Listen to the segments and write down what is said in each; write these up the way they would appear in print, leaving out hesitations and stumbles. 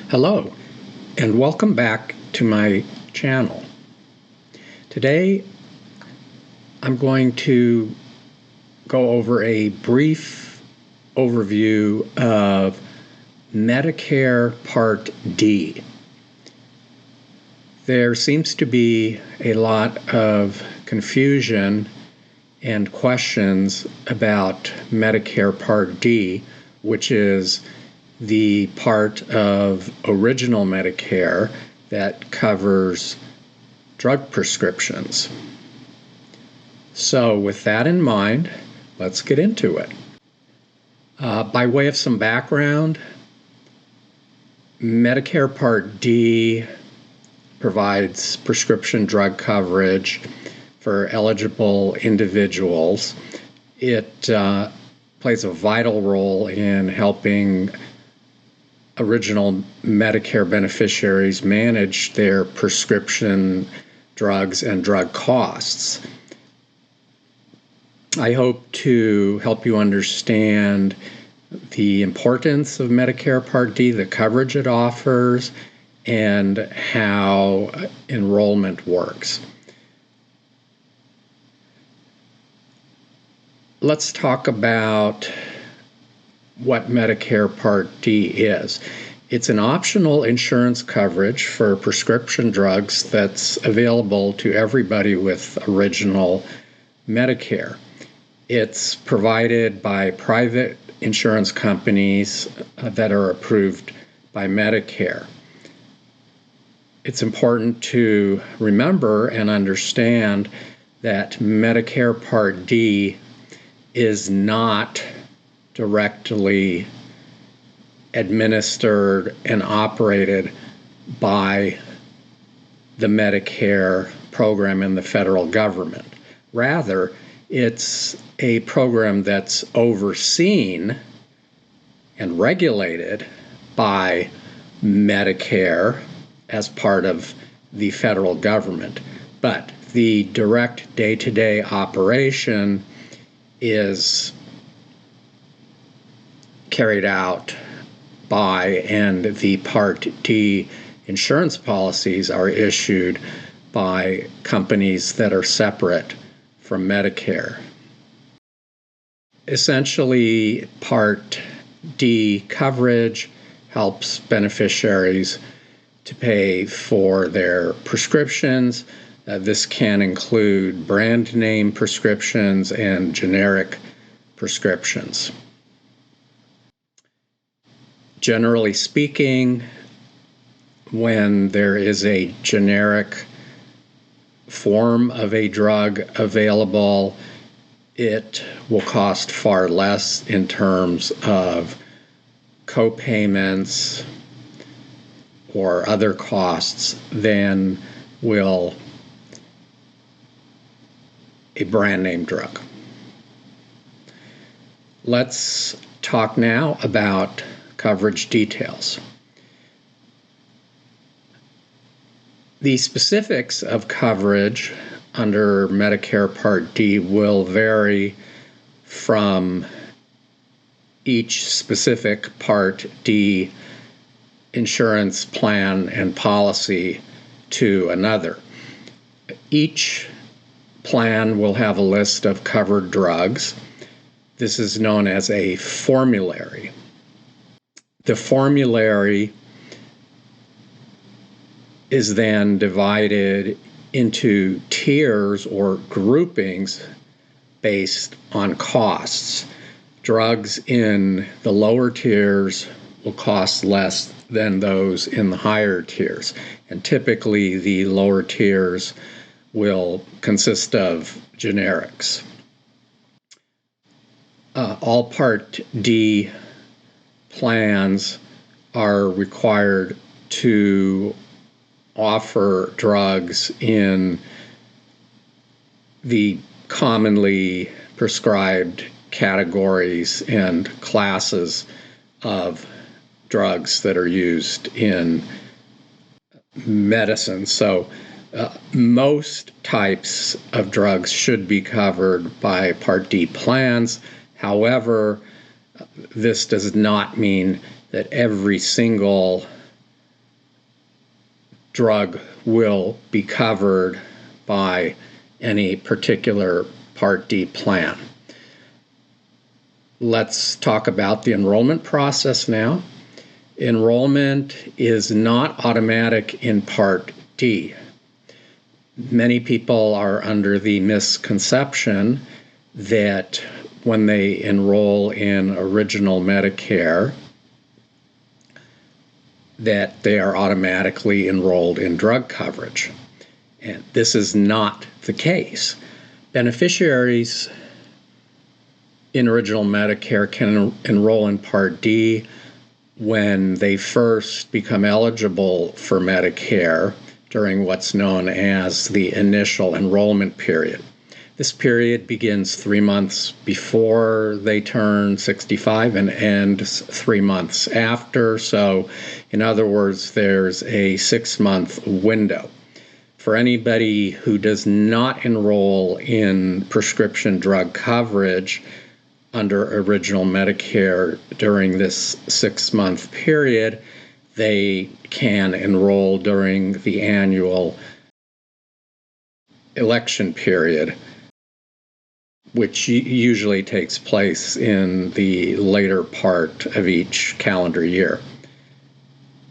Hello, and welcome back to my channel. Today, I'm going to go over a brief overview of Medicare Part D. There seems to be a lot of confusion and questions about Medicare Part D, which is the part of original Medicare that covers drug prescriptions. So with that in mind, let's get into it. By way of some background, Medicare Part D provides prescription drug coverage for eligible individuals. It plays a vital role in helping original Medicare beneficiaries manage their prescription drugs and drug costs. I hope to help you understand the importance of Medicare Part D, the coverage it offers, and how enrollment works. Let's talk about what Medicare Part D is. It's an optional insurance coverage for prescription drugs that's available to everybody with original Medicare. It's provided by private insurance companies that are approved by Medicare. It's important to remember and understand that Medicare Part D is not directly administered and operated by the Medicare program in the federal government. Rather, it's a program that's overseen and regulated by Medicare as part of the federal government. But the direct day-to-day operation is carried out by, and the Part D insurance policies are issued by companies that are separate from Medicare. Essentially, Part D coverage helps beneficiaries to pay for their prescriptions. This can include brand name prescriptions and generic prescriptions. Generally speaking, when there is a generic form of a drug available, it will cost far less in terms of co-payments or other costs than will a brand name drug. Let's talk now about coverage details. The specifics of coverage under Medicare Part D will vary from each specific Part D insurance plan and policy to another. Each plan will have a list of covered drugs. This is known as a formulary. The formulary is then divided into tiers or groupings based on costs. Drugs in the lower tiers will cost less than those in the higher tiers, and typically the lower tiers will consist of generics. All Part D plans are required to offer drugs in the commonly prescribed categories and classes of drugs that are used in medicine. So Most types of drugs should be covered by Part D plans. However, this does not mean that every single drug will be covered by any particular Part D plan. Let's talk about the enrollment process now. Enrollment is not automatic in Part D. Many people are under the misconception that when they enroll in Original Medicare, that they are automatically enrolled in drug coverage. And this is not the case. Beneficiaries in Original Medicare can enroll in Part D when they first become eligible for Medicare during what's known as the initial enrollment period. This period begins 3 months before they turn 65 and ends 3 months after. So, in other words, there's a 6-month window. For anybody who does not enroll in prescription drug coverage under Original Medicare during this 6-month period, they can enroll during the annual election period, which usually takes place in the later part of each calendar year.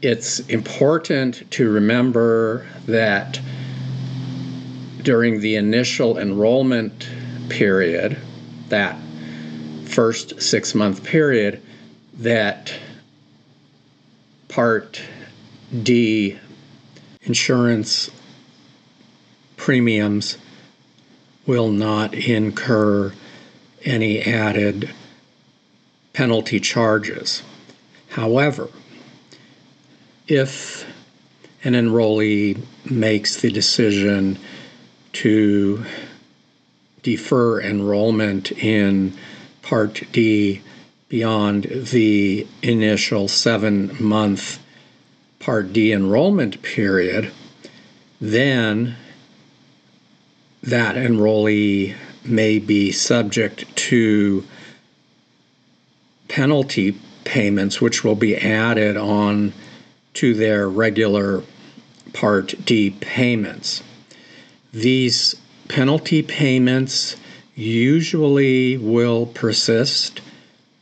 It's important to remember that during the initial enrollment period, that first 6-month period, that Part D insurance premiums will not incur any added penalty charges. However, if an enrollee makes the decision to defer enrollment in Part D beyond the initial 7-month Part D enrollment period, then that enrollee may be subject to penalty payments, which will be added on to their regular Part D payments. These penalty payments usually will persist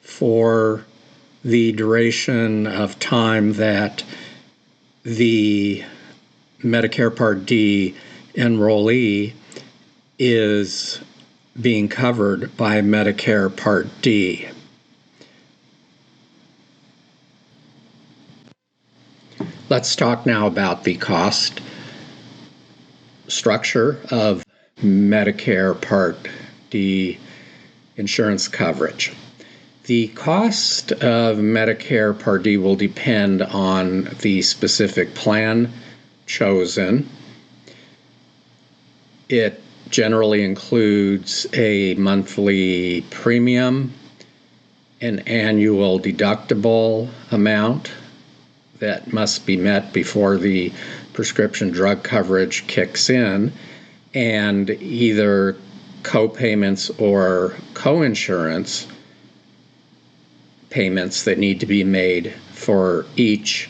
for the duration of time that the Medicare Part D enrollee is being covered by Medicare Part D. Let's talk now about the cost structure of Medicare Part D insurance coverage. The cost of Medicare Part D will depend on the specific plan chosen. It generally includes a monthly premium, an annual deductible amount that must be met before the prescription drug coverage kicks in, and either co-payments or co-insurance payments that need to be made for each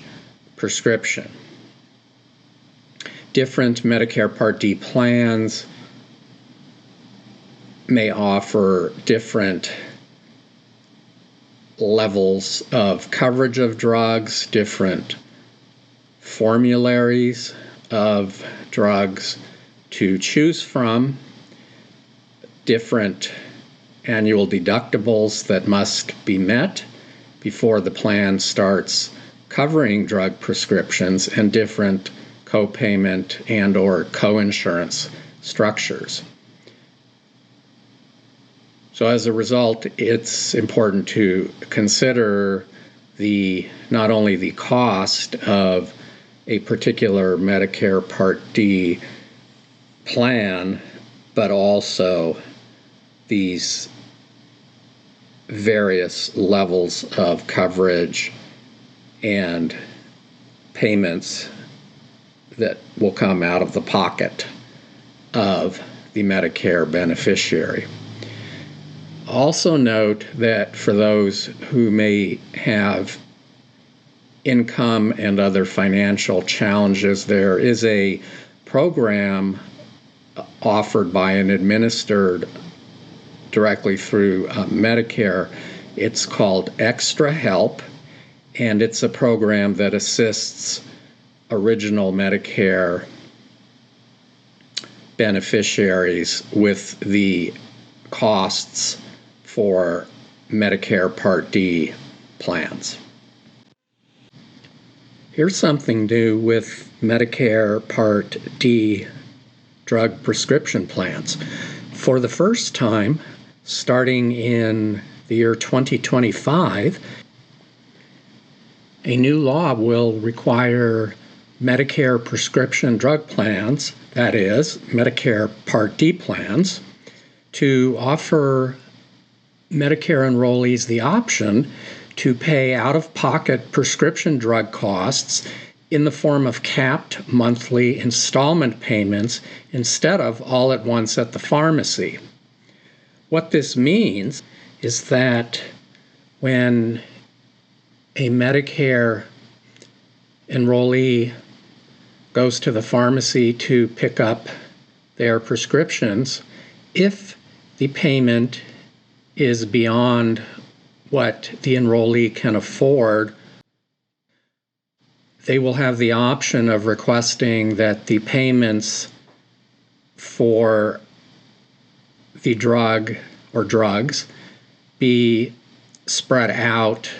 prescription. Different Medicare Part D plans may offer different levels of coverage of drugs, different formularies of drugs to choose from, different annual deductibles that must be met before the plan starts covering drug prescriptions, and different co-payment and or co-insurance structures. So as a result, it's important to consider not only the cost of a particular Medicare Part D plan, but also these various levels of coverage and payments that will come out of the pocket of the Medicare beneficiary. Also note that for those who may have income and other financial challenges, there is a program offered by and administered directly through Medicare. It's called Extra Help, and it's a program that assists original Medicare beneficiaries with the costs for Medicare Part D plans. Here's something new with Medicare Part D drug prescription plans. For the first time, starting in the year 2025, a new law will require Medicare prescription drug plans, that is, Medicare Part D plans, to offer Medicare enrollees the option to pay out-of-pocket prescription drug costs in the form of capped monthly installment payments instead of all at once at the pharmacy. What this means is that when a Medicare enrollee goes to the pharmacy to pick up their prescriptions, if the payment is beyond what the enrollee can afford, they will have the option of requesting that the payments for the drug or drugs be spread out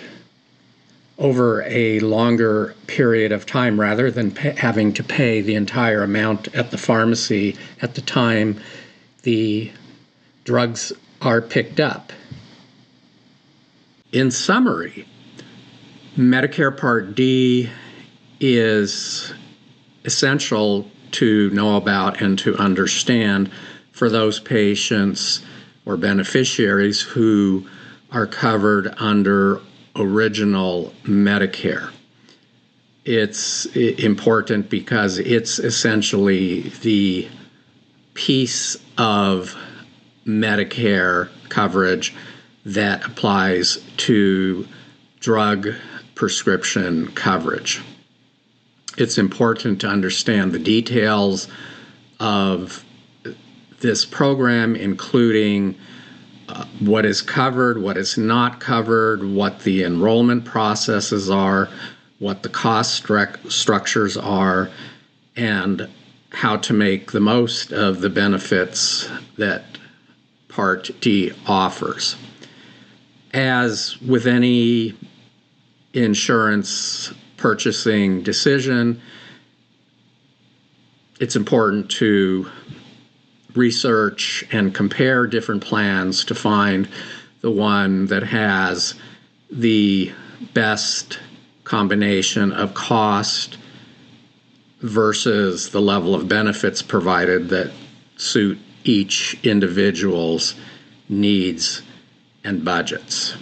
over a longer period of time rather than having to pay the entire amount at the pharmacy at the time the drugs are picked up. In summary, Medicare Part D is essential to know about and to understand for those patients or beneficiaries who are covered under original Medicare. It's important because it's essentially the piece of Medicare coverage that applies to drug prescription coverage. It's important to understand the details of this program, including what is covered, what is not covered, what the enrollment processes are, what the cost structures are, and how to make the most of the benefits that Part D offers. As with any insurance purchasing decision, it's important to research and compare different plans to find the one that has the best combination of cost versus the level of benefits provided that suit each individual's needs and budgets.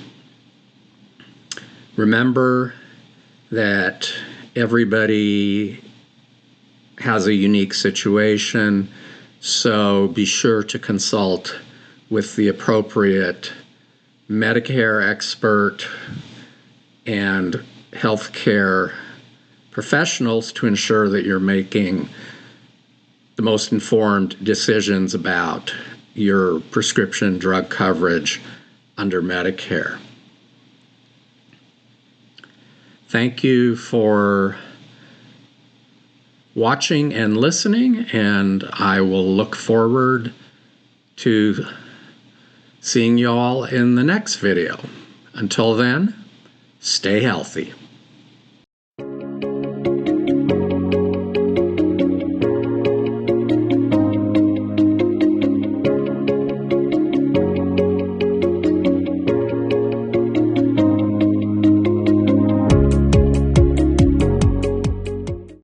Remember that everybody has a unique situation, so be sure to consult with the appropriate Medicare expert and healthcare professionals to ensure that you're making the most informed decisions about your prescription drug coverage under Medicare. Thank you for watching and listening, and I will look forward to seeing you all in the next video. Until then, stay healthy.